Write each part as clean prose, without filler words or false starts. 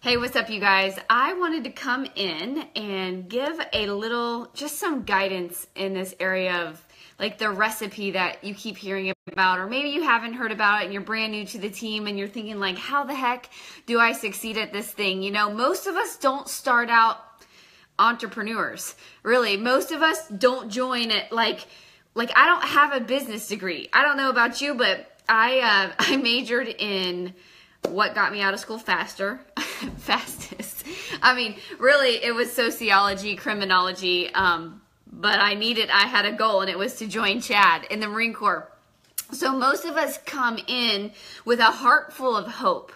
Hey, what's up, you guys? I wanted to come in and give a little, just some guidance in this area of like the recipe that you keep hearing about, or maybe you haven't heard about it and you're brand new to the team and you're thinking like, how the heck do I succeed at this thing? You know, most of us don't start out entrepreneurs. Really, most of us don't join it like I don't have a business degree. I don't know about you, but I majored in what got me out of school fastest. I mean, really, it was sociology, criminology, but I had a goal, and it was to join Chad in the Marine Corps. So most of us come in with a heart full of hope,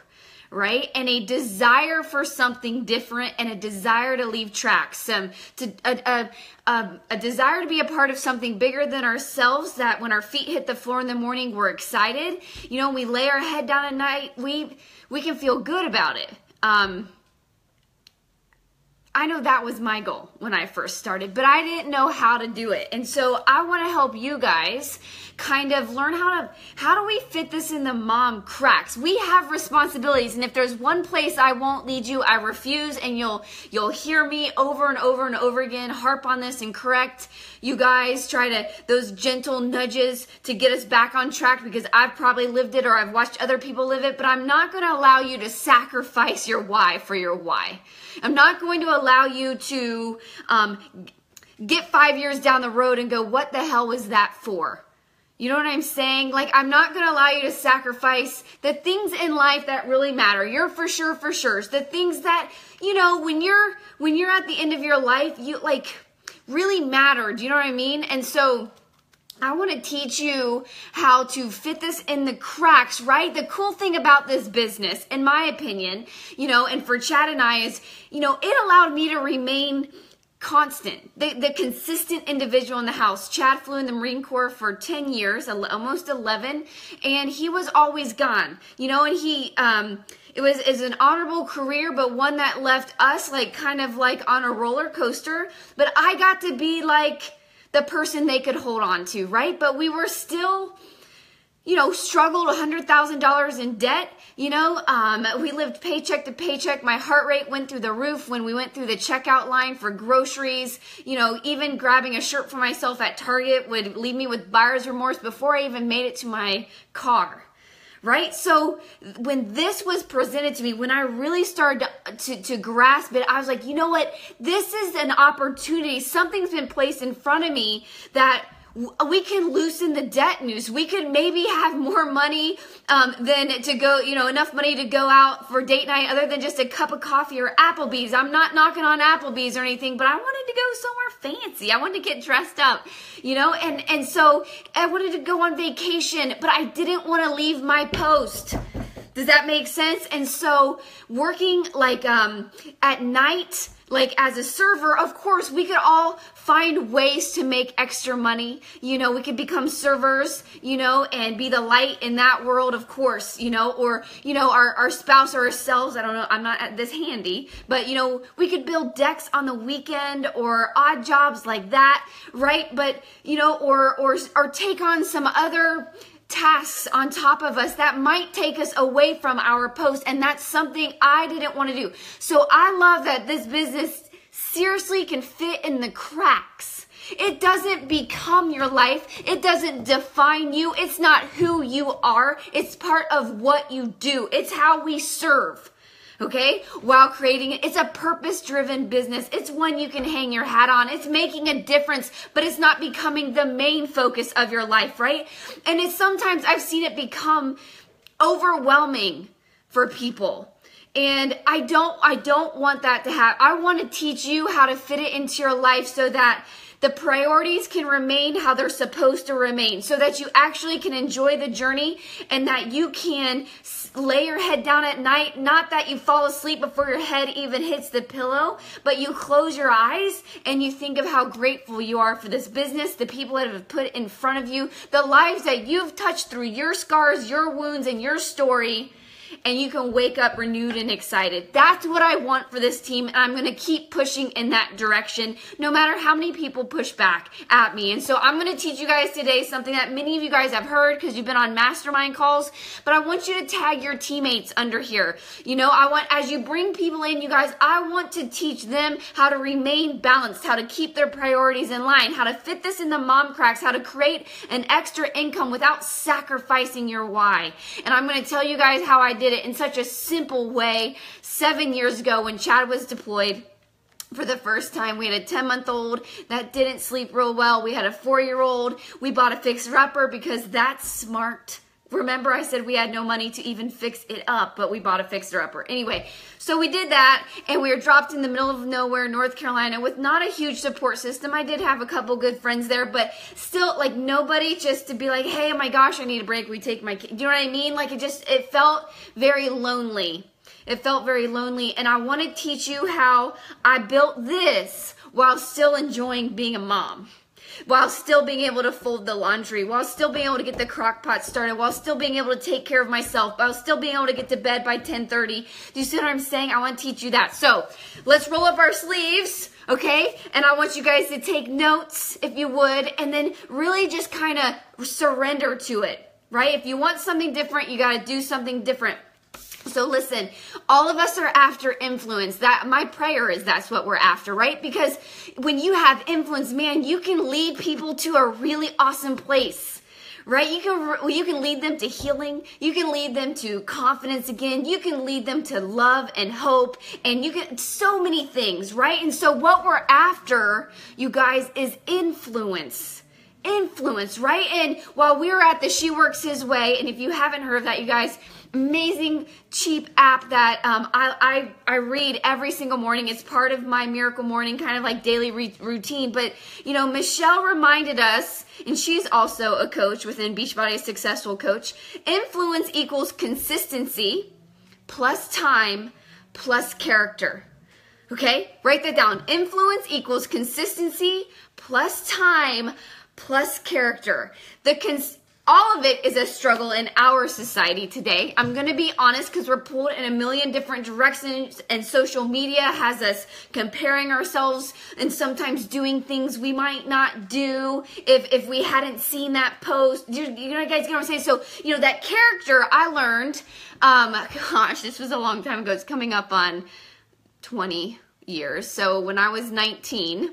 right? And a desire for something different, and a desire to leave tracks, a desire to be a part of something bigger than ourselves, that when our feet hit the floor in the morning, we're excited. You know, when we lay our head down at night, we can feel good about it. I know that was my goal when I first started, but I didn't know how to do it. And so I want to help you guys kind of learn how do we fit this in the mom cracks. We have responsibilities, and if there's one place I won't lead you, I refuse, and you'll hear me over and over and over again harp on this and correct you guys, those gentle nudges to get us back on track, because I've probably lived it or I've watched other people live it, but I'm not going to allow you to sacrifice your why for your why. I'm not going to allow you to get 5 years down the road and go, what the hell was that for? You know what I'm saying? Like, I'm not going to allow you to sacrifice the things in life that really matter. You're for sure. The things that, you know, when you're at the end of your life, you like really matter. Do you know what I mean? And so I want to teach you how to fit this in the cracks, right? The cool thing about this business, in my opinion, you know, and for Chad and I is, you know, it allowed me to remain constant, the consistent individual in the house. Chad flew in the Marine Corps for 10 years, almost 11, and he was always gone, you know, and it was an honorable career, but one that left us like kind of like on a roller coaster, but I got to be like the person they could hold on to, right? But we were still, you know, struggled $100,000 in debt. You know, we lived paycheck to paycheck. My heart rate went through the roof when we went through the checkout line for groceries. You know, even grabbing a shirt for myself at Target would leave me with buyer's remorse before I even made it to my car. Right? So when this was presented to me, when I really started to grasp it, I was like, you know what? This is an opportunity. Something's been placed in front of me that we can loosen the debt noose. We could maybe have more money than to go, you know, enough money to go out for date night other than just a cup of coffee or Applebee's. I'm not knocking on Applebee's or anything, but I wanted to go somewhere fancy. I wanted to get dressed up, you know, and so I wanted to go on vacation, but I didn't want to leave my post. Does that make sense? And so working like at night, like as a server, of course, we could all find ways to make extra money. You know, we could become servers, you know, and be the light in that world, of course, you know, or, you know, our spouse or ourselves. I don't know. I'm not this handy, but, you know, we could build decks on the weekend or odd jobs like that, right? But, you know, or take on some other tasks on top of us that might take us away from our post, and that's something I didn't want to do. So I love that this business seriously can fit in the cracks. It doesn't become your life. It doesn't define you. It's not who you are. It's part of what you do. It's how we serve. Okay, while creating it, it's a purpose-driven business. It's one you can hang your hat on. It's making a difference, but it's not becoming the main focus of your life, right? And it's sometimes I've seen it become overwhelming for people. And I don't want that to happen. I want to teach you how to fit it into your life so that the priorities can remain how they're supposed to remain, so that you actually can enjoy the journey and that you can lay your head down at night, not that you fall asleep before your head even hits the pillow, but you close your eyes and you think of how grateful you are for this business, the people that have put in front of you, the lives that you've touched through your scars, your wounds, and your story. and you can wake up renewed and excited. That's what I want for this team, and I'm going to keep pushing in that direction no matter how many people push back at me. And so I'm going to teach you guys today something that many of you guys have heard because you've been on mastermind calls, but I want you to tag your teammates under here. You know, as you bring people in, you guys, I want to teach them how to remain balanced, how to keep their priorities in line, how to fit this in the mom cracks, how to create an extra income without sacrificing your why. And I'm going to tell you guys how I did it in such a simple way 7 years ago when Chad was deployed. For the first time, we had a 10-month-old that didn't sleep real well. We had a 4-year-old. We bought a fixer-upper because that's smart. Remember, I said we had no money to even fix it up, but we bought a fixer-upper. Anyway, so we did that, and we were dropped in the middle of nowhere, North Carolina, with not a huge support system. I did have a couple good friends there, but still, like, nobody just to be like, hey, oh my gosh, I need a break. We take my kid. Do you know what I mean? Like, it felt very lonely. It felt very lonely, and I want to teach you how I built this while still enjoying being a mom, while still being able to fold the laundry, while still being able to get the crock pot started, while still being able to take care of myself, while still being able to get to bed by 10:30. Do you see what I'm saying? I want to teach you that. So let's roll up our sleeves, okay? And I want you guys to take notes, if you would, and then really just kind of surrender to it, right? If you want something different, you got to do something different. So listen, all of us are after influence. That my prayer is that's what we're after, right? Because when you have influence, man, you can lead people to a really awesome place, right? You can lead them to healing. You can lead them to confidence again. You can lead them to love and hope, and you can so many things, right? And so what we're after, you guys, is influence. Influence, right? And while we were at the She Works His Way, and if you haven't heard of that, you guys, amazing cheap app that I read every single morning. It's part of my Miracle Morning kind of like daily routine. But, you know, Michelle reminded us, and she's also a coach within Beachbody, a successful coach, influence equals consistency plus time plus character. Okay? Write that down. Influence equals consistency plus time plus character. All of it is a struggle in our society today. I'm going to be honest because we're pulled in a million different directions, and social media has us comparing ourselves and sometimes doing things we might not do if we hadn't seen that post. You know, guys, you know what I'm saying? So, you know, that character I learned, gosh, this was a long time ago. It's coming up on 20 years. So when I was 19,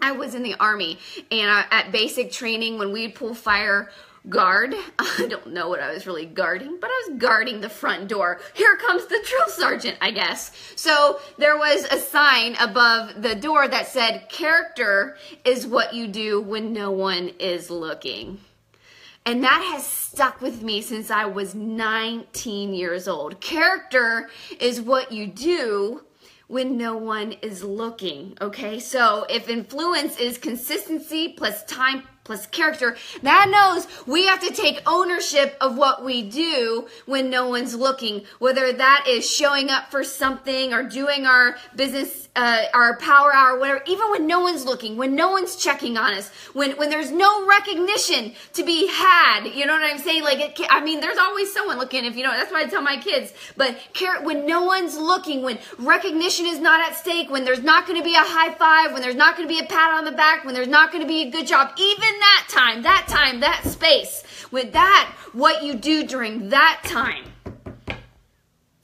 I was in the Army, and at basic training, when we'd pull fire guard, I don't know what I was really guarding, but I was guarding the front door. Here comes the drill sergeant, I guess. So there was a sign above the door that said, character is what you do when no one is looking. And that has stuck with me since I was 19 years old. Character is what you do when no one is looking, okay? So if influence is consistency plus time plus character, that knows we have to take ownership of what we do when no one's looking, whether that is showing up for something or doing our business, our power hour, whatever, even when no one's looking, when no one's checking on us, when there's no recognition to be had, you know what I'm saying? Like, there's always someone looking, if you know, that's what I tell my kids, but when no one's looking, when recognition is not at stake, when there's not going to be a high five, when there's not going to be a pat on the back, when there's not going to be a good job, even that space, with that, what you do during that time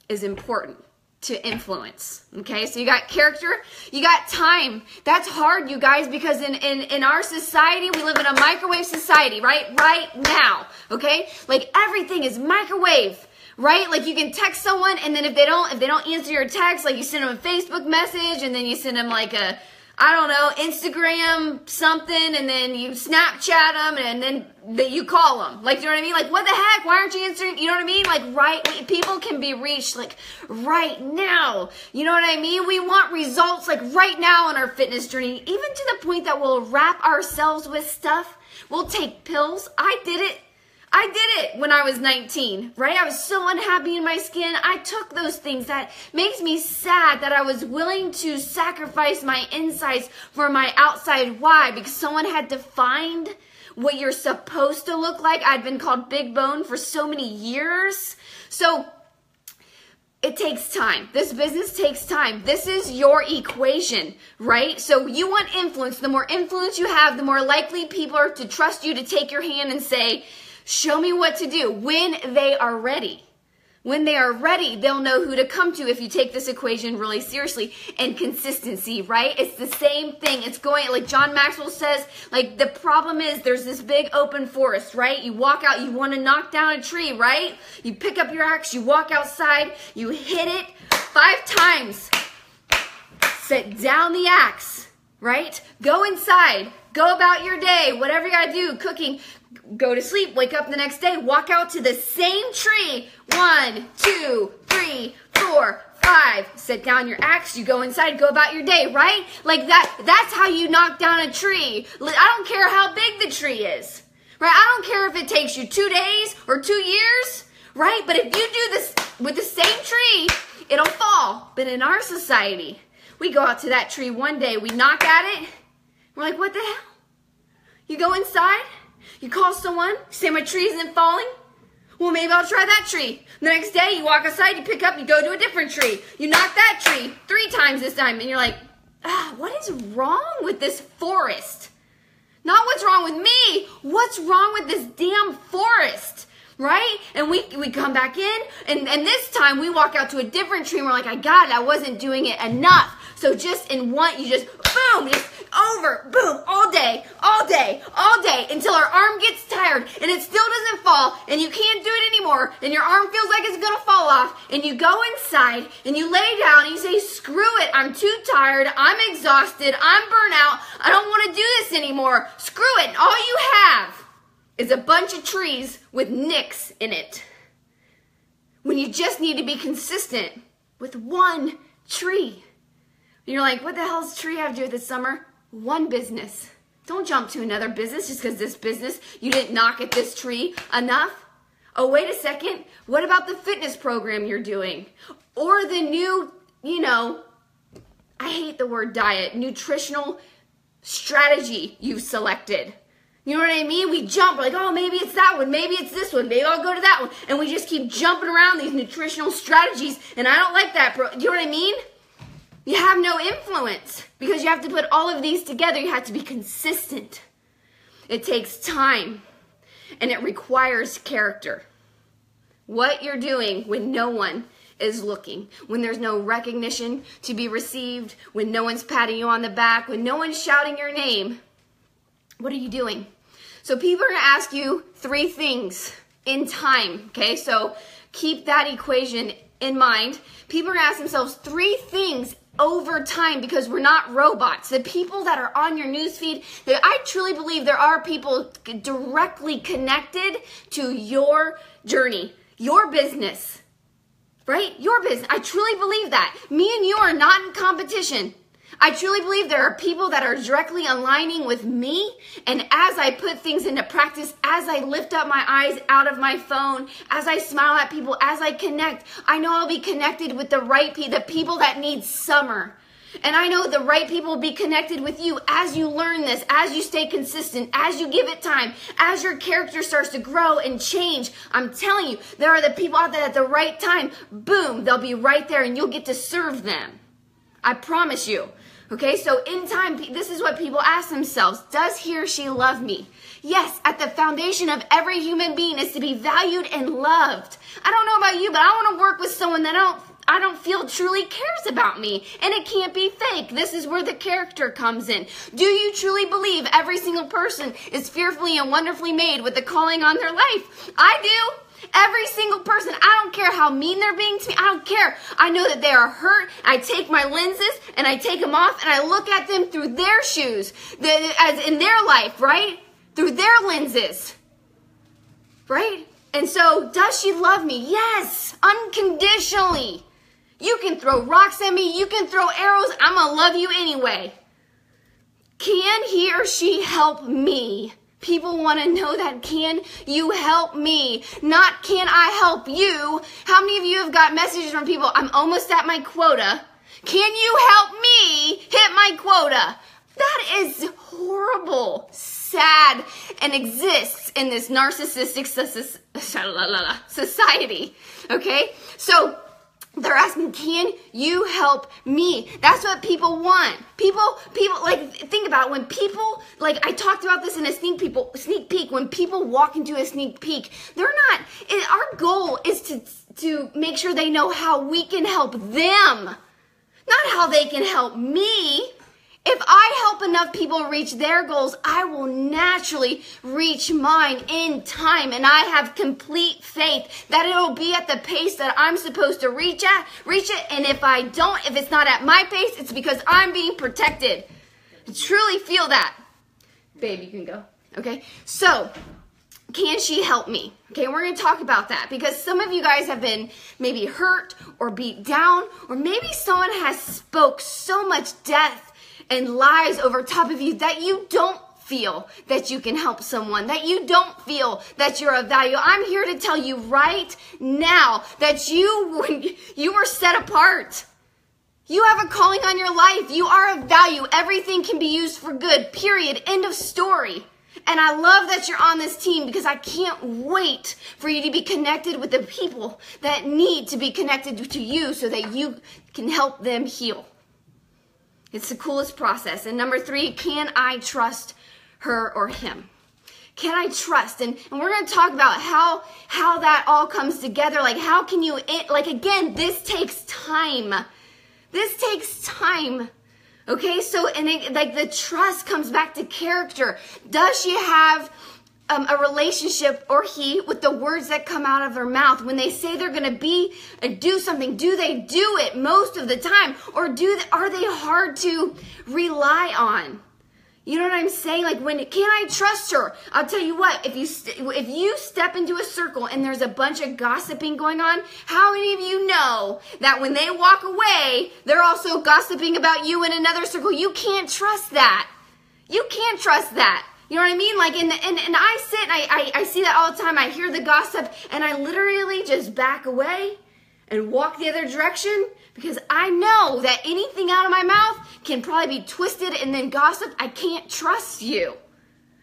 is important to influence. Okay, so you got character, you got time. That's hard, you guys, because in our society, we live in a microwave society, right now, okay? Like everything is microwave. Right? Like you can text someone, and then if they don't answer your text, like you send them a Facebook message, and then you send them like a, I don't know, Instagram something, and then you Snapchat them, and then you call them. Like, you know what I mean? Like, what the heck? Why aren't you answering? You know what I mean? Like, people can be reached, like, right now. You know what I mean? We want results, like, right now on our fitness journey, even to the point that we'll wrap ourselves with stuff. We'll take pills. I did it when I was 19, right? I was so unhappy in my skin. I took those things. That makes me sad that I was willing to sacrifice my insides for my outside. Why? Because someone had defined what you're supposed to look like. I'd been called big bone for so many years. So it takes time. This business takes time. This is your equation, right? So you want influence. The more influence you have, the more likely people are to trust you to take your hand and say, show me what to do when they are ready. When they are ready, they'll know who to come to if you take this equation really seriously. And consistency, right? It's the same thing. It's going, like John Maxwell says, like the problem is there's this big open forest, right? You walk out, you want to knock down a tree, right? You pick up your axe, you walk outside, you hit it 5 times. Set down the axe, right? Go inside, go about your day, whatever you gotta do, cooking. Go to sleep, wake up the next day, walk out to the same tree. 1, 2, 3, 4, 5. Set down your axe, you go inside, go about your day, right? Like that's how you knock down a tree. I don't care how big the tree is, right? I don't care if it takes you 2 days or 2 years, right? But if you do this with the same tree, it'll fall. But in our society, we go out to that tree one day, we knock at it, we're like, what the hell? You go inside, you call someone, you say my tree isn't falling. Well, maybe I'll try that tree. The next day, you walk outside, you pick up, you go to a different tree. You knock that tree 3 times this time, and you're like, what is wrong with this forest? Not what's wrong with me. What's wrong with this damn forest? Right? And we come back in, and this time we walk out to a different tree, and we're like, I got it. I wasn't doing it enough. So just in one, you just, boom, just over, boom, all day, until our arm gets tired, and it still doesn't fall, and you can't do it anymore, and your arm feels like it's going to fall off, and you go inside, and you lay down, and you say, screw it, I'm too tired, I'm exhausted, I'm burnt out, I don't want to do this anymore, screw it, and all you have is a bunch of trees with nicks in it. When you just need to be consistent with one tree. And you're like, what the hell does tree have to do with this summer? One business. Don't jump to another business just because this business, you didn't knock at this tree enough. Oh, wait a second. What about the fitness program you're doing? Or the new, I hate the word diet, nutritional strategy you've selected. You know what I mean? We jump, we're like, oh, maybe it's that one, maybe it's this one, maybe I'll go to that one. And we just keep jumping around these nutritional strategies, and I don't like that, bro. Do you know what I mean? You have no influence because you have to put all of these together. You have to be consistent. It takes time, and it requires character. What you're doing when no one is looking, when there's no recognition to be received, when no one's patting you on the back, when no one's shouting your name, what are you doing? So people are going to ask you 3 things in time, okay? So keep that equation in mind. People are going to ask themselves 3 things over time because we're not robots. The people that are on your newsfeed, I truly believe there are people directly connected to your journey, your business, right? Your business. I truly believe that. Me and you are not in competition. I truly believe there are people that are directly aligning with me, and as I put things into practice, as I lift up my eyes out of my phone, as I smile at people, as I connect, I know I'll be connected with the right people, the people that need summer. And I know the right people will be connected with you as you learn this, as you stay consistent, as you give it time, as your character starts to grow and change. I'm telling you, there are the people out there at the right time. Boom, they'll be right there and you'll get to serve them. I promise you. Okay, so in time, this is what people ask themselves. Does he or she love me? Yes, at the foundation of every human being is to be valued and loved. I don't know about you, but I want to work with someone that I don't feel truly cares about me. And it can't be fake. This is where the character comes in. Do you truly believe every single person is fearfully and wonderfully made with a calling on their life? I do. Every single person. I don't care how mean they're being to me. I don't care. I know that they are hurt. I take my lenses and I take them off and I look at them through their shoes, as in their life, right? Through their lenses, right? And so, does she love me? Yes, unconditionally. You can throw rocks at me. You can throw arrows. I'm going to love you anyway. Can he or she help me? People want to know that. Can you help me? Not can I help you? How many of you have got messages from people, I'm almost at my quota. Can you help me hit my quota? That is horrible, sad, and exists in this narcissistic society. Okay? So They're asking, can you help me? That's what people want. People, like, think about it. When people, like, I talked about this in a sneak peek, when people walk into a sneak peek, our goal is to make sure they know how we can help them, not how they can help me. If I help enough people reach their goals, I will naturally reach mine in time. And I have complete faith that it'll be at the pace that I'm supposed to reach it. And if I don't, if it's not at my pace, it's because I'm being protected. I truly feel that. Babe, you can go. Okay. So, can she help me? Okay, we're going to talk about that because some of you guys have been maybe hurt or beat down, or maybe someone has spoke so much death and lies over top of you that you don't feel that you can help someone, that you don't feel that you're of value. I'm here to tell you right now that you were set apart. You have a calling on your life. You are of value. Everything can be used for good, period. End of story. And I love that you're on this team because I can't wait for you to be connected with the people that need to be connected to you so that you can help them heal. It's the coolest process. And number 3, can I trust her or him? Can I trust? And we're going to talk about how that all comes together. Like, how can you, again, this takes time. This takes time. Okay, so, the trust comes back to character. Does she have a relationship, or he, with the words that come out of their mouth? When they say they're going to do something, do they do it most of the time? Or are they hard to rely on? You know what I'm saying? Like, can I trust her? I'll tell you what, if you step into a circle and there's a bunch of gossiping going on, how many of you know that when they walk away, they're also gossiping about you in another circle? You can't trust that. You can't trust that. You know what I mean? Like, and I sit and I see that all the time. I hear the gossip and I literally just back away and walk the other direction because I know that anything out of my mouth can probably be twisted and then gossip. I can't trust you.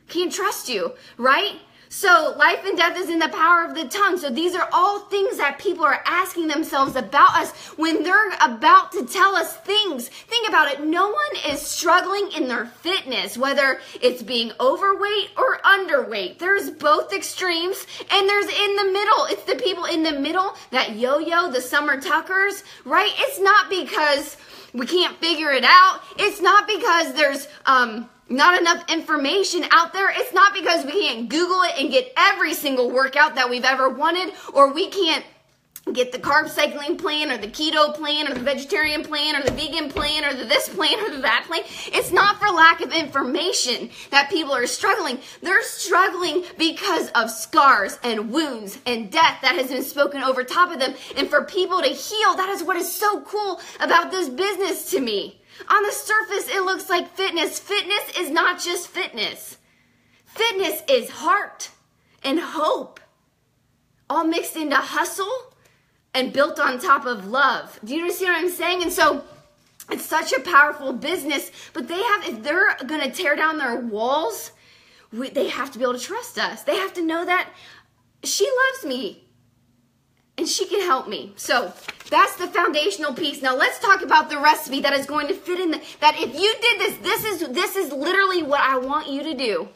Can't trust you, right? So life and death is in the power of the tongue. So these are all things that people are asking themselves about us when they're about to tell us things. Think about it. No one is struggling in their fitness, whether it's being overweight or underweight. There's both extremes and there's in the middle. It's the people in the middle that yo-yo, the summer tuckers, right? It's not because we can't figure it out. It's not because there's, not enough information out there. It's not because we can't Google it and get every single workout that we've ever wanted, or we can't get the carb cycling plan or the keto plan or the vegetarian plan or the vegan plan or the this plan or the that plan. It's not for lack of information that people are struggling. They're struggling because of scars and wounds and death that has been spoken over top of them. And for people to heal, that is what is so cool about this business to me. On the surface, it looks like fitness. Fitness is not just fitness. Fitness is heart and hope, all mixed into hustle and built on top of love. Do you understand what I'm saying? And so it's such a powerful business, but if they're going to tear down their walls, they have to be able to trust us. They have to know that she loves me and she can help me. So that's the foundational piece. Now let's talk about the recipe that is going to fit in that if you did this is literally what I want you to do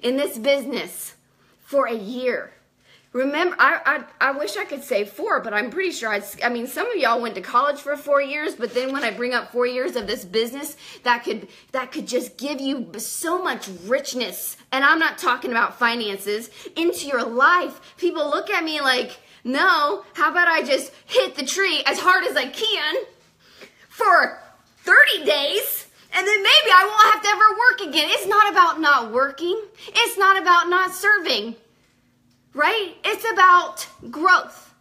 in this business for a year. Remember, I wish I could say 4, but I'm pretty sure some of y'all went to college for 4 years, but then when I bring up 4 years of this business, that could just give you so much richness. And I'm not talking about finances into your life. People look at me like, no, how about I just hit the tree as hard as I can for 30 days and then maybe I won't have to ever work again. It's not about not working. It's not about not serving, right? It's about growth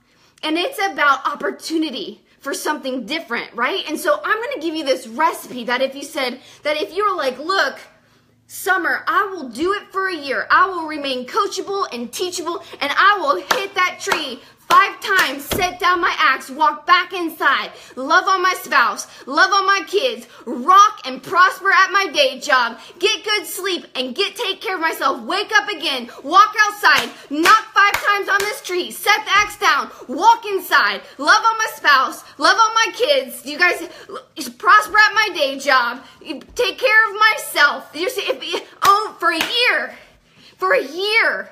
and it's about opportunity for something different, right? And so I'm going to give you this recipe that if you were like, look, Summer, I will do it for a year. I will remain coachable and teachable, and I will hit that tree 5 times, set down my axe, walk back inside, love on my spouse, love on my kids, rock and prosper at my day job, get good sleep and take care of myself, wake up again, walk outside, knock 5 times on this tree, set the axe down, walk inside, love on my spouse, love on my kids, you guys prosper at my day job, take care of myself, you see, for a year.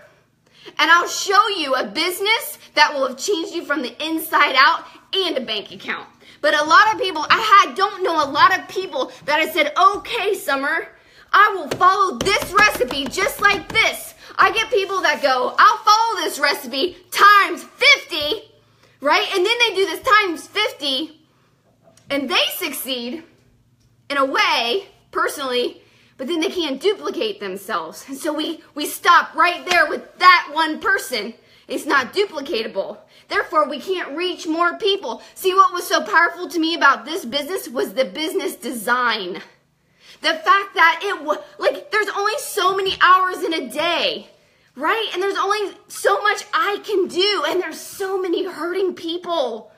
And I'll show you a business that will have changed you from the inside out and a bank account. But a lot of people, don't know a lot of people that have said, okay, Summer, I will follow this recipe just like this. I get people that go, I'll follow this recipe times 50, right? And then they do this times 50 and they succeed in a way, personally, but then they can't duplicate themselves. And so we stop right there with that one person. It's not duplicatable. Therefore, we can't reach more people. See, what was so powerful to me about this business was the business design. The fact that there's only so many hours in a day, right? And there's only so much I can do. And there's so many hurting people.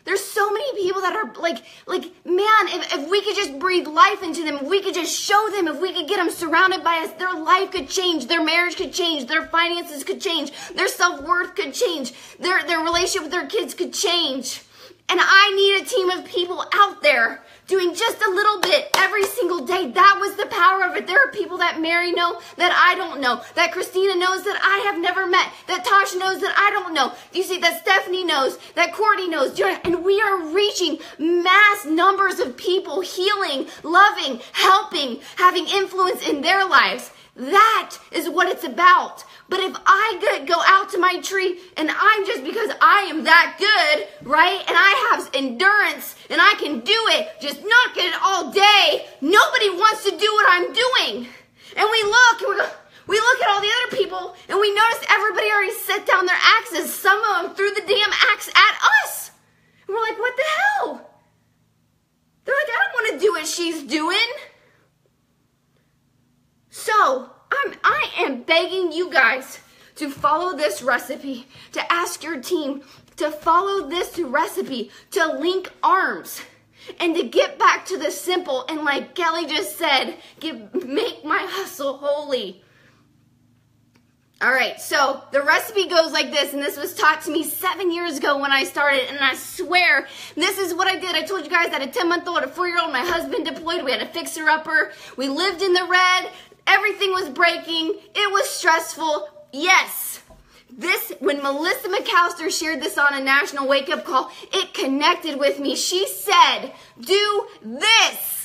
There's so many people that are man, if we could just breathe life into them, if we could just show them, if we could get them surrounded by us, their life could change, their marriage could change, their finances could change, their self-worth could change, their relationship with their kids could change. And I need a team of people out there doing just a little bit every single day. That was the power of it. There are people that Mary know that I don't know, that Christina knows that I have never met, that Tosh knows that I don't know. You see, that Stephanie knows, that Courtney knows, and we are reaching mass numbers of people, healing, loving, helping, having influence in their lives. That is what it's about. But if I go out to my tree and I'm just because I am that good, right? And I have endurance and I can do it, just knock it all day. Nobody wants to do what I'm doing. And we look at all the other people and we notice everybody already set down their axes. Some of them threw the damn axe at us. And we're like, what the hell? They're like, I don't want to do what she's doing. So I am begging you guys to follow this recipe, to ask your team to follow this recipe, to link arms, and to get back to the simple. And like Kelly just said, make my hustle holy. All right, so the recipe goes like this, and this was taught to me 7 years ago when I started, and I swear, this is what I did. I told you guys that a 10-month-old, a 4-year-old, my husband deployed, we had a fixer-upper, we lived in the red, everything was breaking, it was stressful, yes. When Melissa McAllister shared this on a national wake-up call, it connected with me. She said, do this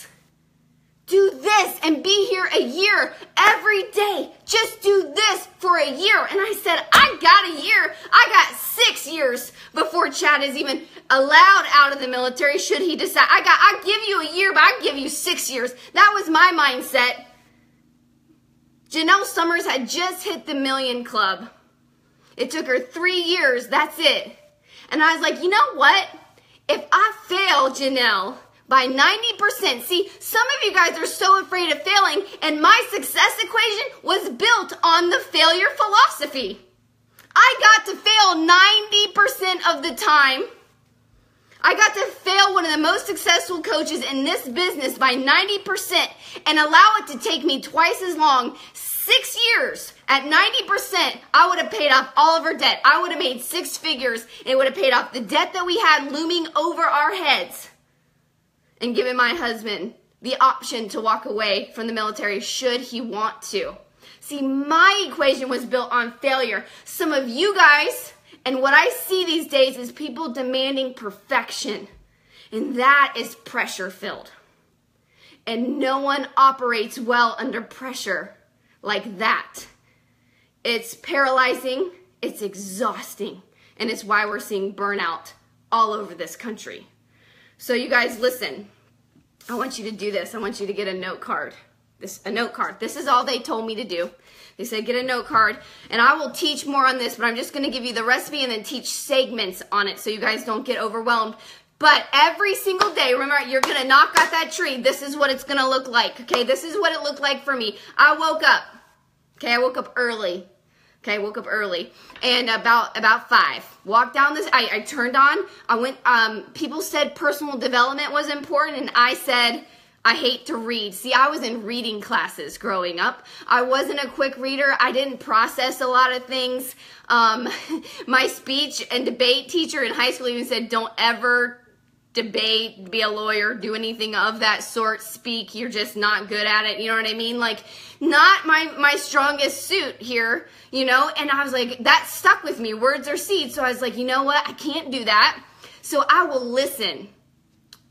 and be here a year every day. Just do this for a year. And I said, I got a year. I got 6 years before Chad is even allowed out of the military, should he decide. I give you a year, but I give you 6 years. That was my mindset. Janelle Summers had just hit the million club. It took her 3 years, that's it. And I was like, you know what? If I fail, Janelle, by 90%, see, some of you guys are so afraid of failing, and my success equation was built on the failure philosophy. I got to fail 90% of the time. I got to fail one of the most successful coaches in this business by 90% and allow it to take me twice as long. 6 years at 90%, I would have paid off all of her debt. I would have made 6 figures. And it would have paid off the debt that we had looming over our heads and given my husband the option to walk away from the military should he want to. See, my equation was built on failure. Some of you guys, and what I see these days is people demanding perfection. And that is pressure-filled. And no one operates well under pressure like that. It's paralyzing, it's exhausting, and it's why we're seeing burnout all over this country. So you guys, listen, I want you to do this. I want you to get a note card. A note card. This is all they told me to do. They said get a note card, and I will teach more on this, but I'm just going to give you the recipe and then teach segments on it so you guys don't get overwhelmed. But every single day, remember, you're going to knock out that tree. This is what it's going to look like, okay? This is what it looked like for me. I woke up, okay? I woke up early. Okay, woke up early, and about 5, walked down this, I turned on, I went, people said personal development was important, and I said, I hate to read. See, I was in reading classes growing up. I wasn't a quick reader. I didn't process a lot of things. My speech and debate teacher in high school even said, don't ever debate, be a lawyer, do anything of that sort, speak, you're just not good at it, you know what I mean? Like, not my strongest suit here, you know? And I was like, that stuck with me, words are seeds. So I was like, you know what, I can't do that. So I will listen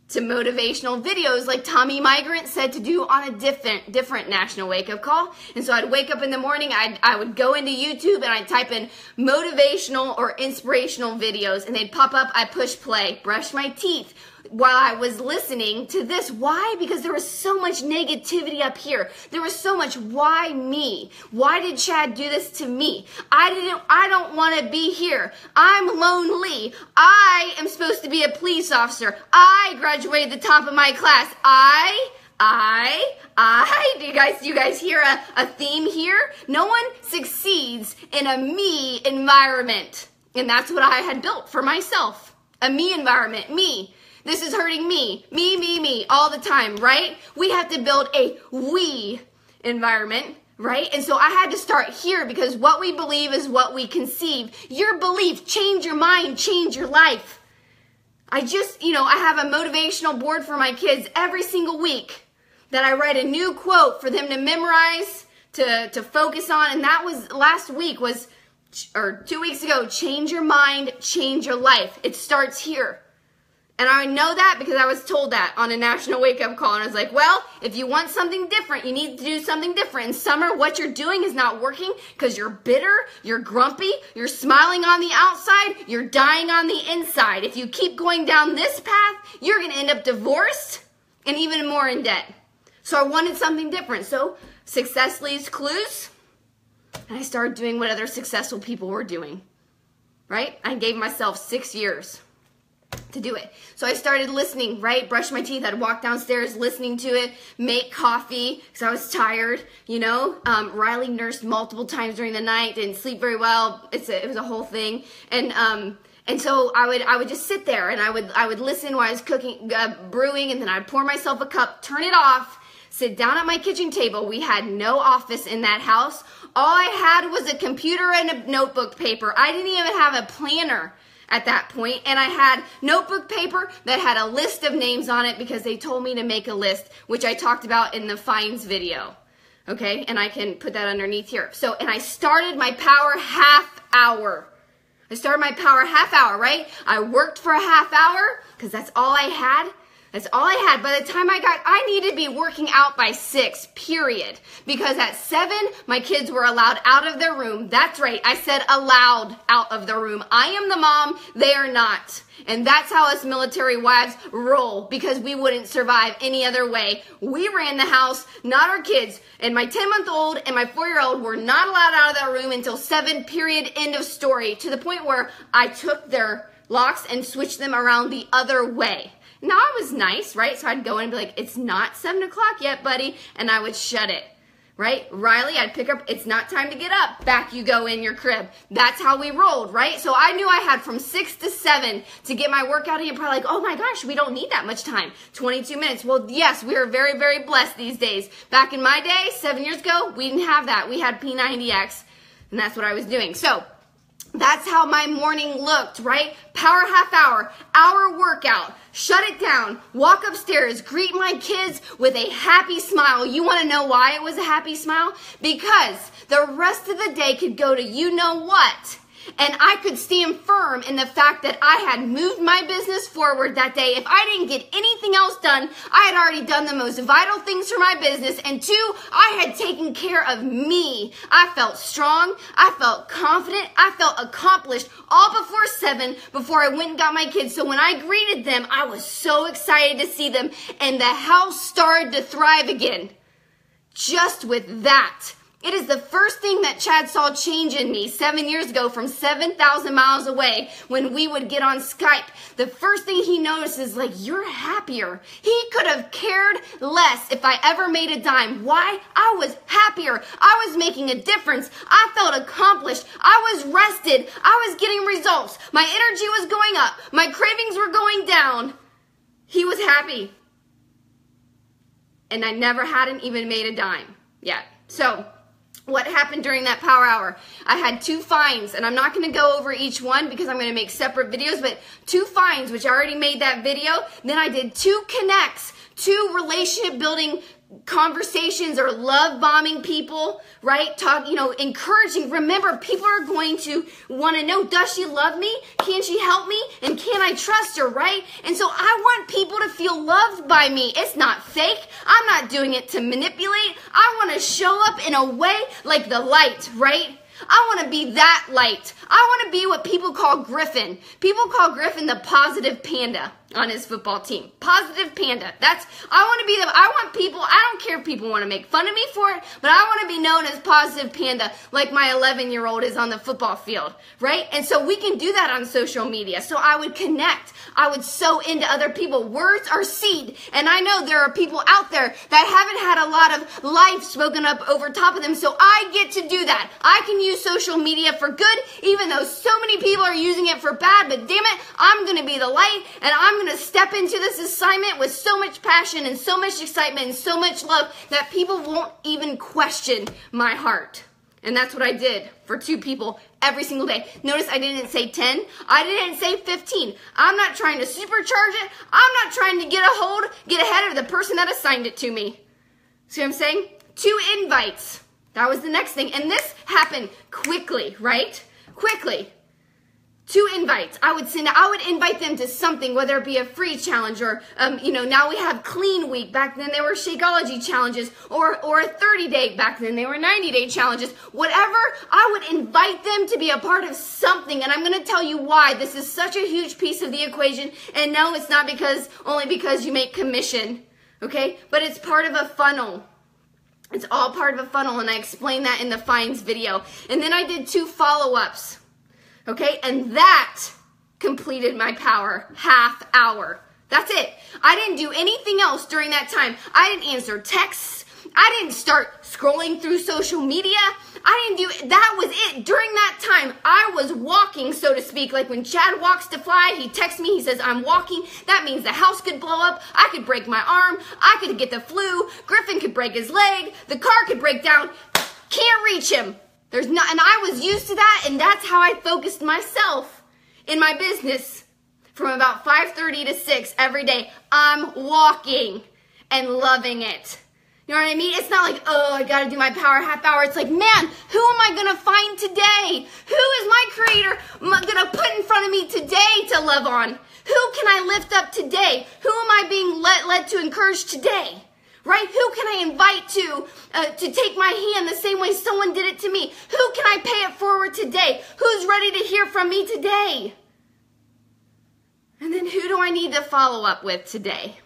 to motivational videos like Tommy Migrant said to do on a different National Wake Up Call. And so I'd wake up in the morning, I would go into YouTube and I'd type in motivational or inspirational videos, and they'd pop up. I push play, brush my teeth while I was listening to this. Why? Because there was so much negativity up here. There was so much, why me? Why did Chad do this to me? I don't want to be here. I'm lonely. I am supposed to be a police officer. I graduated the top of my class. Do you guys hear a theme here? No one succeeds in a me environment. And that's what I had built for myself. A me environment, me. This is hurting me, me, all the time, right? We have to build a we environment, right? And so I had to start here, because what we believe is what we conceive. Your belief, change your mind, change your life. I have a motivational board for my kids every single week that I write a new quote for them to memorize, to focus on. And that was last week or 2 weeks ago, change your mind, change your life. It starts here. And I know that because I was told that on a National Wake Up Call. And I was like, well, if you want something different, you need to do something different. In summer, what you're doing is not working because you're bitter, you're grumpy, you're smiling on the outside, you're dying on the inside. If you keep going down this path, you're going to end up divorced and even more in debt. So I wanted something different. So success leaves clues. And I started doing what other successful people were doing, right? I gave myself 6 years to do it. So I started listening, right? Brush my teeth. I'd walk downstairs listening to it, make coffee because I was tired, you know. Riley nursed multiple times during the night, didn't sleep very well. It was a whole thing. And so I would just sit there and I would listen while I was cooking, brewing, and then I'd pour myself a cup, turn it off, sit down at my kitchen table. We had no office in that house. All I had was a computer and a notebook paper. I didn't even have a planner at that point, and I had notebook paper that had a list of names on it because they told me to make a list, which I talked about in the Fines video, okay? And I can put that underneath here. So, and I started my power half hour. Right? I worked for a half hour because that's all I had. That's all I had. By the time I needed to be working out by 6, period. Because at 7, my kids were allowed out of their room. That's right. I said allowed out of the room. I am the mom. They are not. And that's how us military wives roll, because we wouldn't survive any other way. We ran the house, not our kids. And my 10-month-old and my 4-year-old were not allowed out of that room until 7, period, end of story. To the point where I took their locks and switched them around the other way. Now, I was nice, right? So I'd go in and be like, it's not 7 o'clock yet, buddy. And I would shut it, right? Riley, I'd pick up, it's not time to get up. Back you go in your crib. That's how we rolled, right? So I knew I had from 6 to 7 to get my workout in. You're probably like, oh my gosh, we don't need that much time. 22 minutes. Well, yes, we are very, very blessed these days. Back in my day, 7 years ago, we didn't have that. We had P90X, and that's what I was doing. So that's how my morning looked, right? Power half hour workout, shut it down, walk upstairs, greet my kids with a happy smile. You want to know why it was a happy smile? Because the rest of the day could go to you know what. And I could stand firm in the fact that I had moved my business forward that day. If I didn't get anything else done, I had already done the most vital things for my business. And 2, I had taken care of me. I felt strong. I felt confident. I felt accomplished all before 7, before I went and got my kids. So when I greeted them, I was so excited to see them. And the house started to thrive again. Just with that. It is the first thing that Chad saw change in me 7 years ago from 7,000 miles away when we would get on Skype. The first thing he noticed is like, you're happier. He could have cared less if I ever made a dime. Why? I was happier. I was making a difference. I felt accomplished. I was rested. I was getting results. My energy was going up. My cravings were going down. He was happy. And I never hadn't even made a dime yet. So, what happened during that power hour? I had 2 finds, and I'm not going to go over each one because I'm going to make separate videos, but 2 finds, which I already made that video. Then I did 2 connects, 2 relationship building conversations or love bombing people, right? Encouraging. Remember, people are going to want to know, does she love me? Can she help me? And can I trust her, right? And so I want people to feel loved by me. It's not fake. I'm not doing it to manipulate. I want to show up in a way like the light, right? I want to be that light. I want to be what people call Griffin. People call Griffin the positive panda on his football team. Positive panda. I want people, I don't care if people want to make fun of me for it, but I want to be known as positive panda like my 11-year-old is on the football field, right? And so we can do that on social media. So I would connect. I would sow into other people. Words are seed. And I know there are people out there that haven't had a lot of life spoken up over top of them. So I get to do that. I can use social media for good, even though so many people are using it for bad. But damn it, I'm going to be the light, and I'm going to step into this assignment with so much passion and so much excitement and so much love that people won't even question my heart. And that's what I did for 2 people every single day. Notice I didn't say 10. I didn't say 15. I'm not trying to supercharge it. I'm not trying to get ahead of the person that assigned it to me. See what I'm saying? 2 invites. That was the next thing. And this happened quickly, right? Quickly. 2 invites. I would invite them to something, whether it be a free challenge or, now we have Clean Week. Back then they were Shakeology challenges or a 30-day. Back then they were 90-day challenges. Whatever, I would invite them to be a part of something. And I'm going to tell you why this is such a huge piece of the equation. And no, it's not only because you make commission, okay? But it's part of a funnel. It's all part of a funnel, and I explained that in the finds video. And then I did 2 follow-ups. Okay, and that completed my power half hour. That's it. I didn't do anything else during that time. I didn't answer texts. I didn't start scrolling through social media. That was it. During that time, I was walking, so to speak. Like when Chad walks to fly, he texts me, he says, I'm walking. That means the house could blow up. I could break my arm. I could get the flu. Griffin could break his leg. The car could break down. Can't reach him. And I was used to that, and that's how I focused myself in my business from about 5:30 to 6 every day. I'm walking and loving it. You know what I mean? It's not like, oh, I got to do my power half hour. It's like, man, who am I going to find today? Who is my creator going to put in front of me today to love on? Who can I lift up today? Who am I being led to encourage today? Right? Who can I invite to take my hand the same way someone did it to me? Who can I pay it forward today? Who's ready to hear from me today? And then who do I need to follow up with today?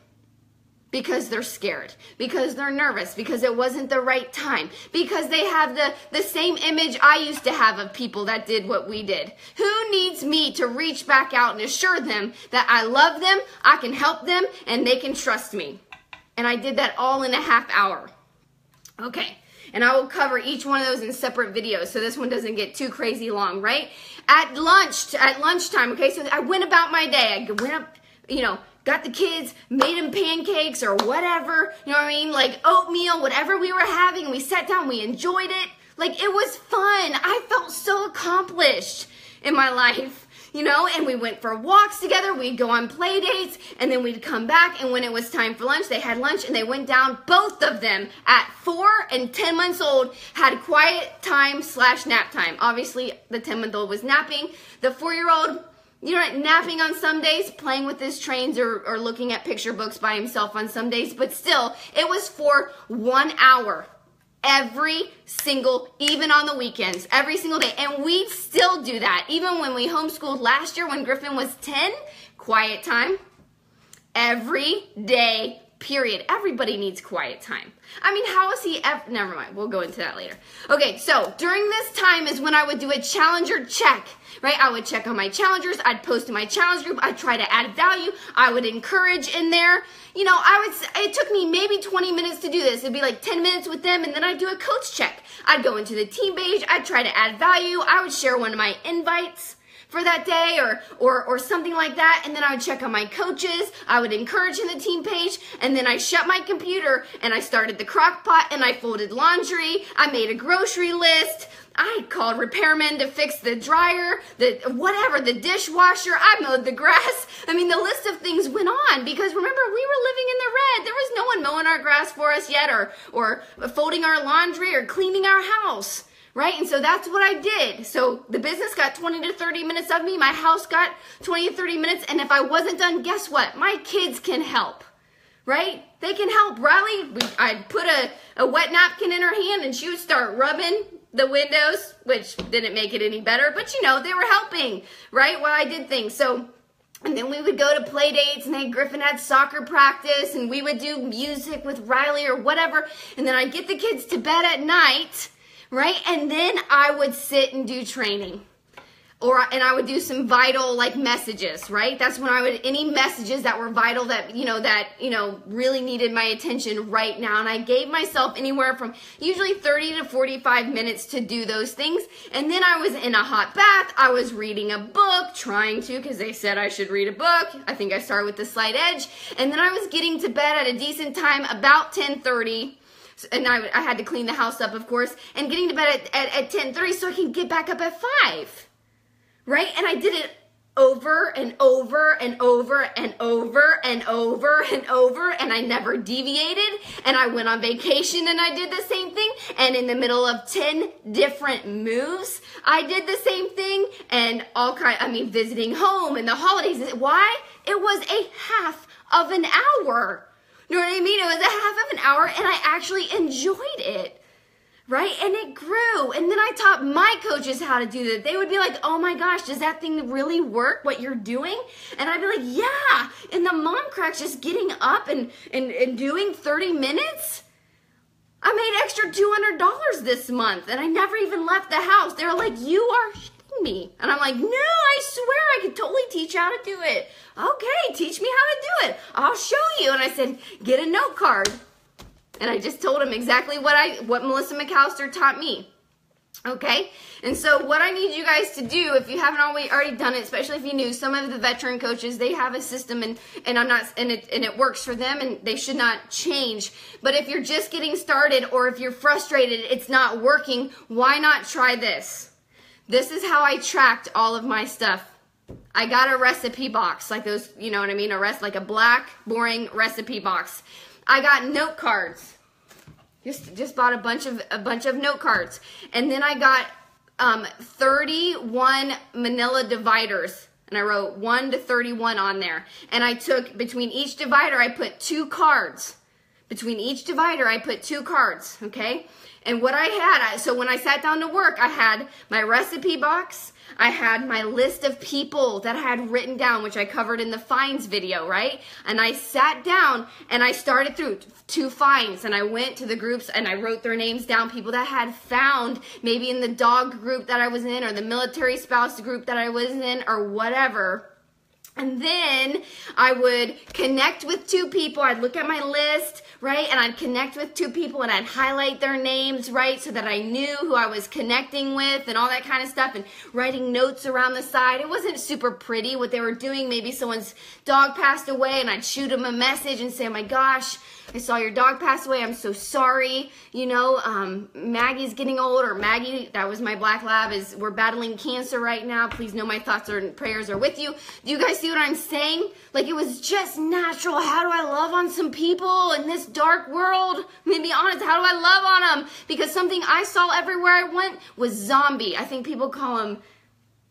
Because they're scared, because they're nervous, because it wasn't the right time, because they have the same image I used to have of people that did what we did. Who needs me to reach back out and assure them that I love them, I can help them, and they can trust me? And I did that all in a half hour. Okay, and I will cover each one of those in separate videos so this one doesn't get too crazy long, right? At lunchtime, okay, so I went about my day. I went up, got the kids, made them pancakes or whatever, you know what I mean? Like oatmeal, whatever we were having. We sat down, we enjoyed it. Like it was fun. I felt so accomplished in my life. And we went for walks together, we'd go on play dates, and then we'd come back, and when it was time for lunch, they had lunch, and they went down, both of them, at 4 and 10 months old, had quiet time / nap time. Obviously, the 10-month-old was napping. The 4-year-old, napping on some days, playing with his trains, or looking at picture books by himself on some days, but still, it was for 1 hour. Even on the weekends, every single day. And we still do that. Even when we homeschooled last year when Griffin was 10, quiet time. Every day, period. Everybody needs quiet time. I mean, how is he ever, never mind, we'll go into that later. Okay, so during this time is when I would do a challenger check, right? I would check on my challengers, I'd post in my challenge group, I'd try to add value, I would encourage in there. You know, it took me maybe 20 minutes to do this. It'd be like 10 minutes with them, and then I'd do a coach check. I'd go into the team page, I'd try to add value, I would share one of my invites for that day or something like that, and then I would check on my coaches, I would encourage in the team page, and then I shut my computer and I started the crock pot and I folded laundry, I made a grocery list, I called repairmen to fix the dryer, the dishwasher, I mowed the grass. I mean, the list of things went on because remember, we were living in the red. There was no one mowing our grass for us yet or folding our laundry or cleaning our house. Right? And so that's what I did. So the business got 20 to 30 minutes of me. My house got 20 to 30 minutes. And if I wasn't done, guess what? My kids can help. Right? They can help. Riley, I'd put a wet napkin in her hand and she would start rubbing the windows, which didn't make it any better. But, you know, they were helping, right, while I did things. So, and then we would go to play dates, and then Griffin had soccer practice, and we would do music with Riley or whatever. And then I'd get the kids to bed at night, right? And then I would sit and do training. And I would do some vital like messages, right? That's when I would, any messages that were vital that really needed my attention right now. And I gave myself anywhere from usually 30 to 45 minutes to do those things. And then I was in a hot bath. I was reading a book, trying to, because they said I should read a book. I think I started with The Slight Edge. And then I was getting to bed at a decent time, about 10:30. And I had to clean the house up, of course, and getting to bed at 10:30 so I can get back up at 5. Right? And I did it over and over and over and over and over and over, and I never deviated. And I went on vacation and I did the same thing. And in the middle of 10 different moves, I did the same thing. And visiting home and the holidays. Why? It was a half of an hour. You know what I mean? It was a half of an hour, and I actually enjoyed it. Right? And it grew. And then I taught my coaches how to do that. They would be like, oh my gosh, does that thing really work, what you're doing? And I'd be like, yeah. And the mom cracks, just getting up and doing 30 minutes. I made extra $200 this month, and I never even left the house. They were like, you are shitting me. And I'm like, no, I swear I could totally teach you how to do it. Okay, teach me how to do it. I'll show you. And I said, get a note card. And I just told him exactly what Melissa McAllister taught me. Okay? And so what I need you guys to do, if you haven't already done it, especially if you knew, some of the veteran coaches, they have a system and it works for them and they should not change. But if you're just getting started or if you're frustrated, it's not working, why not try this? This is how I tracked all of my stuff. I got a recipe box, like those, you know what I mean? Like a black, boring recipe box. I got note cards. Just bought a bunch of note cards. And then I got 31 manila dividers. And I wrote 1 to 31 on there. And I took, between each divider, I put 2 cards. Between each divider, I put 2 cards, okay? And what I had, so when I sat down to work, I had my recipe box, I had my list of people that I had written down, which I covered in the finds video, right? And I sat down and I started through 2 finds, and I went to the groups and I wrote their names down, people that had found maybe in the dog group that I was in or the military spouse group that I was in or whatever. And then I would connect with 2 people. I'd look at my list, right? And I'd connect with 2 people and I'd highlight their names, right? So that I knew who I was connecting with and all that kind of stuff, and writing notes around the side. It wasn't super pretty what they were doing. Maybe someone's dog passed away and I'd shoot them a message and say, oh my gosh, I saw your dog pass away. I'm so sorry. You know, Maggie's getting old, or Maggie, that was my black lab, we're battling cancer right now. Please know my thoughts and prayers are with you. Do you guys see what I'm saying? Like, it was just natural. How do I love on some people in this dark world? Maybe honest, how do I love on them? Because something I saw everywhere I went was zombie. I think people call them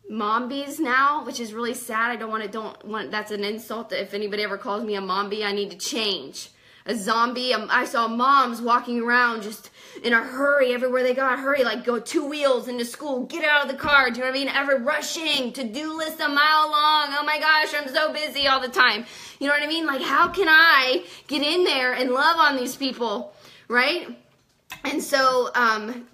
mombies now, which is really sad. I don't want, that's an insult. If anybody ever calls me a mombie, I need to change. a zombie. I saw moms walking around just in a hurry everywhere they got. Hurry, like go 2 wheels into school, get out of the car. Do you know what I mean? Ever rushing, to-do list a mile long. Oh my gosh, I'm so busy all the time. You know what I mean? Like, how can I get in there and love on these people, right? And so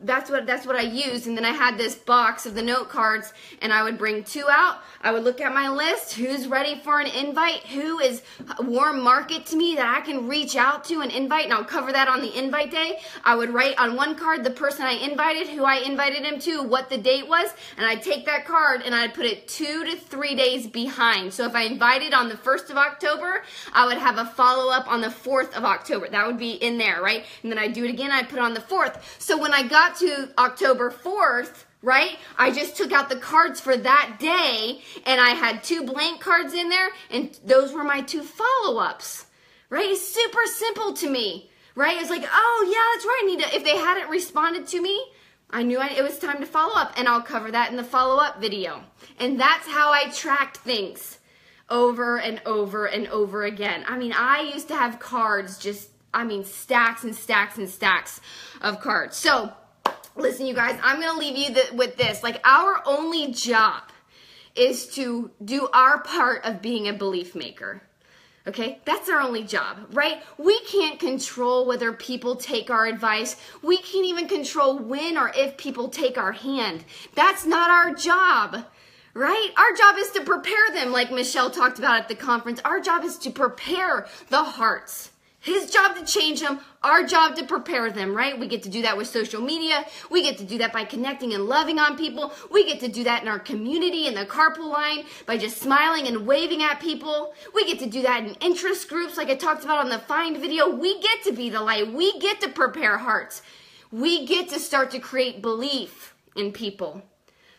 that's what I used. And then I had this box of the note cards, and I would bring 2 out. I would look at my list, who's ready for an invite, who is a warm market to me that I can reach out to and invite, and I'll cover that on the invite day. I would write on one card the person I invited, who I invited him to, what the date was, and I'd take that card and I'd put it 2 to 3 days behind. So if I invited on the 1st of October, I would have a follow-up on the 4th of October. That would be in there, right? And then I'd do it again, I'd put it on the 4th. So when I got to October 4th, right, I just took out the cards for that day, and I had 2 blank cards in there, and those were my 2 follow-ups, right? It's super simple to me, right? It's like, oh yeah, that's right, I need to, if they hadn't responded to me, I knew it was time to follow up, and I'll cover that in the follow-up video. And that's how I tracked things over and over and over again. I mean, I used to have cards just, stacks and stacks and stacks of cards. So, listen, you guys, I'm going to leave you with this. Like, our only job is to do our part of being a belief maker. Okay? That's our only job, right? We can't control whether people take our advice. We can't even control when or if people take our hand. That's not our job, right? Our job is to prepare them, like Michelle talked about at the conference. Our job is to prepare the hearts. His job to change them, our job to prepare them, right? We get to do that with social media. We get to do that by connecting and loving on people. We get to do that in our community, in the carpool line, by just smiling and waving at people. We get to do that in interest groups like I talked about on the Find video. We get to be the light. We get to prepare hearts. We get to start to create belief in people.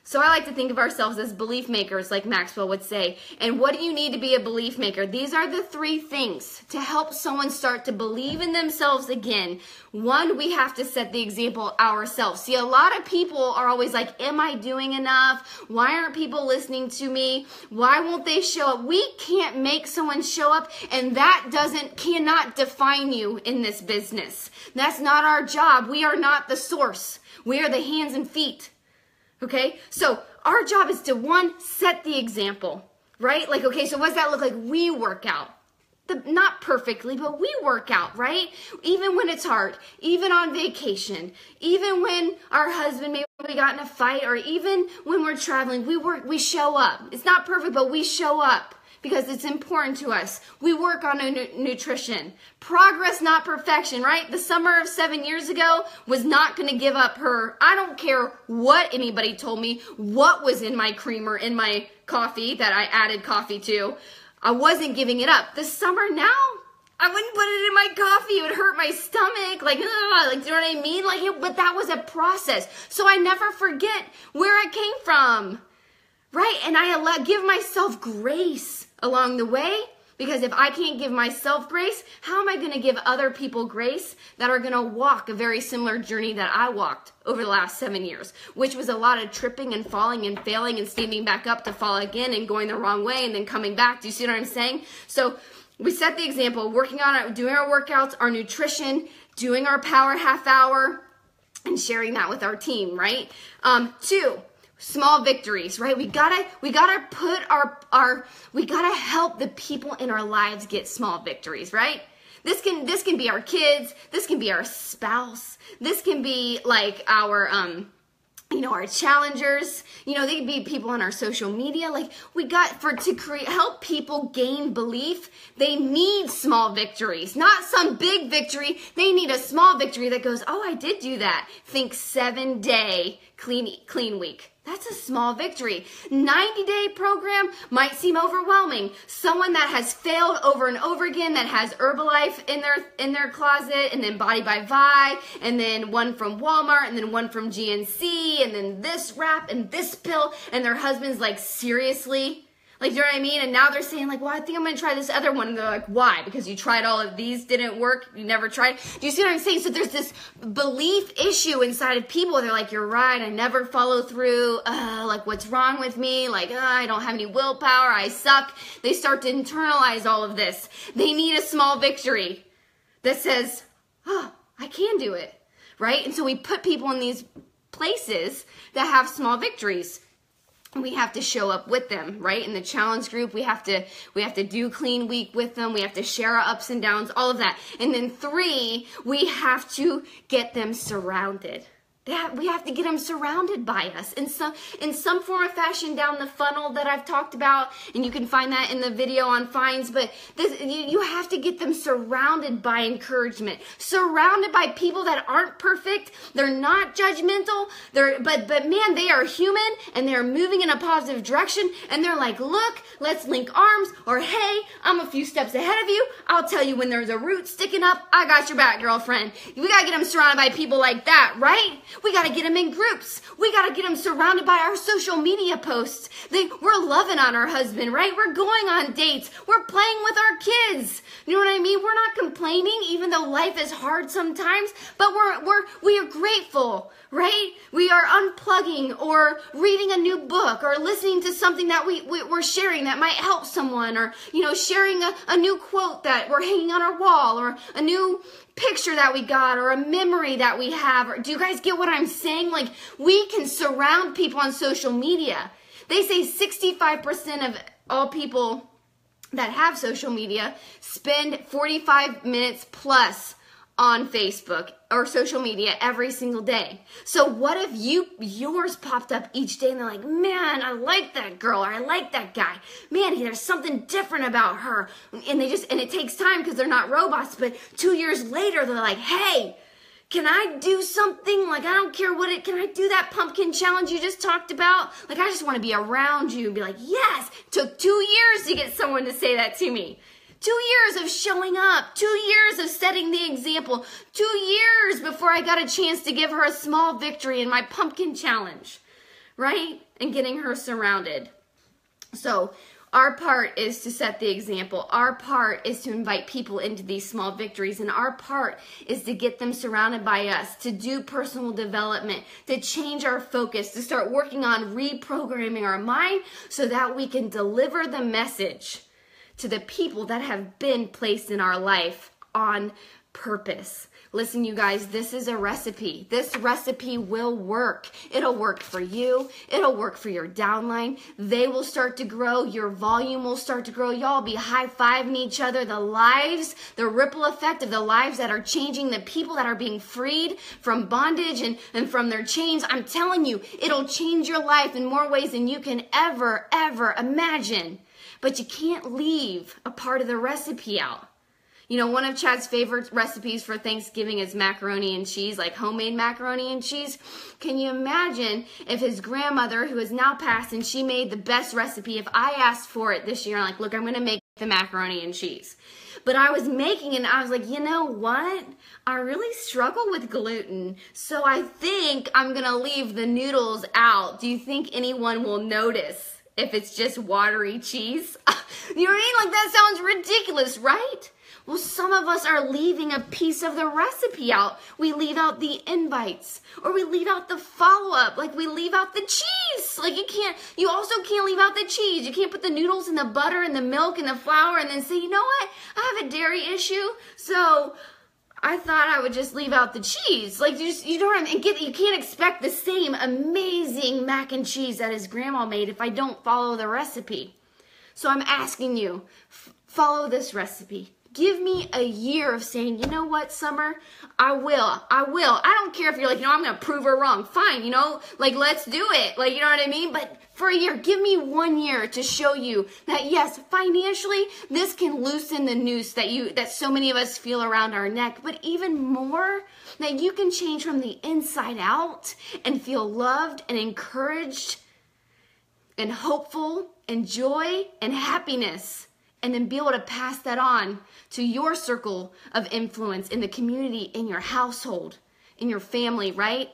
So I like to think of ourselves as belief makers, like Maxwell would say. And what do you need to be a belief maker? These are the 3 things to help someone start to believe in themselves again. 1, we have to set the example ourselves. See, a lot of people are always like, am I doing enough? Why aren't people listening to me? Why won't they show up? We can't make someone show up, and that cannot define you in this business. That's not our job. We are not the source. We are the hands and feet. Okay, so our job is to, 1, set the example, right? Like, okay, so what does that look like? We work out. Not perfectly, but we work out, right? Even when it's hard, even on vacation, even when our husband, maybe we got in a fight, or even when we're traveling, we show up. It's not perfect, but we show up because it's important to us. We work on nutrition. Progress, not perfection, right? The summer of 7 years ago was not going to give up her, I don't care what anybody told me, what was in my creamer, in my coffee that I added coffee to. I wasn't giving it up. This summer now, I wouldn't put it in my coffee. It would hurt my stomach. Like, do you know what I mean? But that was a process. So I never forget where I came from, right? And I give myself grace along the way, because if I can't give myself grace, how am I going to give other people grace that are going to walk a very similar journey that I walked over the last 7 years, which was a lot of tripping and falling and failing and standing back up to fall again and going the wrong way and then coming back. Do you see what I'm saying? So we set the example, working on it, doing our workouts, our nutrition, doing our power half hour, and sharing that with our team, right? 2, small victories, right? We gotta put we gotta help the people in our lives get small victories, right? This can be our kids, this can be our spouse, this can be like our our challengers, they could be people on our social media. Like, help people gain belief, they need small victories, not some big victory. They need a small victory that goes, oh, I did do that. Think 7-day clean week. That's a small victory. 90-day program might seem overwhelming. Someone that has failed over and over again, that has Herbalife in their closet, and then Body by Vi, and then one from Walmart, and then one from GNC, and then this wrap and this pill, and their husband's like, seriously? Like, do you know what I mean? And now they're saying, like, well, I think I'm going to try this other one. And they're like, why? Because you tried all of these, didn't work, you never tried. Do you see what I'm saying? So there's this belief issue inside of people. They're like, you're right, I never follow through. Like, what's wrong with me? Like, I don't have any willpower, I suck. They start to internalize all of this. They need a small victory that says, oh, I can do it, right? And so we put people in these places that have small victories. We have to show up with them, right? In the challenge group, we have to do clean week with them. We have to share our ups and downs, all of that. And then 3, we have to get them surrounded. We have to get them surrounded by us in some form or fashion down the funnel that I've talked about, and you can find that in the video on fines. But you have to get them surrounded by encouragement, surrounded by people that aren't perfect. They're not judgmental. But man, they are human and they're moving in a positive direction. And they're like, look, let's link arms, or hey, I'm a few steps ahead of you. I'll tell you when there's a root sticking up. I got your back, girlfriend. We gotta get them surrounded by people like that, right? We got to get them in groups. We got to get them surrounded by our social media posts. We're loving on our husband, right? We're going on dates. We're playing with our kids. You know what I mean? We're not complaining, even though life is hard sometimes, but we are grateful, right? We are unplugging or reading a new book or listening to something that we're sharing that might help someone, or, sharing a new quote that we're hanging on our wall, or a new picture that we got, or a memory that we have. Or, do you guys get what I'm saying? Like, we can surround people on social media. They say 65% of all people that have social media spend 45 minutes plus on Facebook or social media every single day. So what if yours popped up each day and they're like, man, I like that girl, or I like that guy. Man, there's something different about her. And it takes time because they're not robots, but 2 years later, they're like, hey, can I do something? Like, I don't care can I do that pumpkin challenge you just talked about? Like, I just want to be around you and be like, yes. It took 2 years to get someone to say that to me. 2 years of showing up, 2 years of setting the example, 2 years before I got a chance to give her a small victory in my pumpkin challenge, right? And getting her surrounded. So our part is to set the example. Our part is to invite people into these small victories. And our part is to get them surrounded by us, to do personal development, to change our focus, to start working on reprogramming our mind so that we can deliver the message to the people that have been placed in our life on purpose. Listen, you guys, this is a recipe. This recipe will work. It'll work for you. It'll work for your downline. They will start to grow. Your volume will start to grow. Y'all be high-fiving each other. The ripple effect of the lives that are changing, the people that are being freed from bondage and from their chains. I'm telling you, it'll change your life in more ways than you can ever imagine. But you can't leave a part of the recipe out. One of Chad's favorite recipes for Thanksgiving is macaroni and cheese, like homemade macaroni and cheese. Can you imagine if his grandmother, who has now passed, and she made the best recipe, if I asked for it this year, I'm like, look, I'm going to make the macaroni and cheese. But I was making it, and I was like, you know what? I really struggle with gluten, so I think I'm going to leave the noodles out. Do you think anyone will notice if it's just watery cheese? You know what I mean? Like, that sounds ridiculous, right? Well, some of us are leaving a piece of the recipe out. We leave out the invites, or we leave out the follow-up. Like, we leave out the cheese. Like, you also can't leave out the cheese. You can't put the noodles and the butter and the milk and the flour and then say, you know what? I have a dairy issue, so I thought I would just leave out the cheese. Like, you know what I mean? You can't expect the same amazing mac and cheese that his grandma made if I don't follow the recipe. So I'm asking you, follow this recipe. Give me a year of saying, you know what, Summer? I will. I don't care if you're like, I'm going to prove her wrong. Fine, like, let's do it. Like, you know what I mean? But for a year, give me 1 year to show you that, yes, financially, this can loosen the noose that so many of us feel around our neck. But even more, that you can change from the inside out and feel loved and encouraged and hopeful and joy and happiness. And then be able to pass that on to your circle of influence in the community, in your household, in your family, right?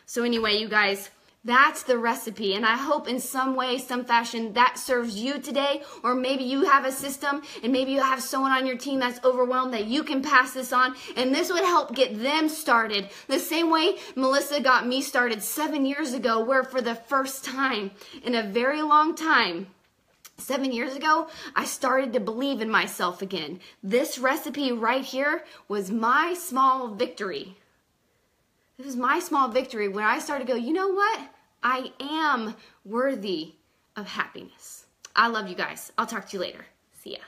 So anyway, you guys, that's the recipe. And I hope in some way, some fashion, that serves you today. Or maybe you have a system and maybe you have someone on your team that's overwhelmed that you can pass this on. And this would help get them started. The same way Melissa got me started 7 years ago, where for the first time in a very long time, 7 years ago, I started to believe in myself again. This recipe right here was my small victory. It was my small victory when I started to go, you know what? I am worthy of happiness. I love you guys. I'll talk to you later. See ya.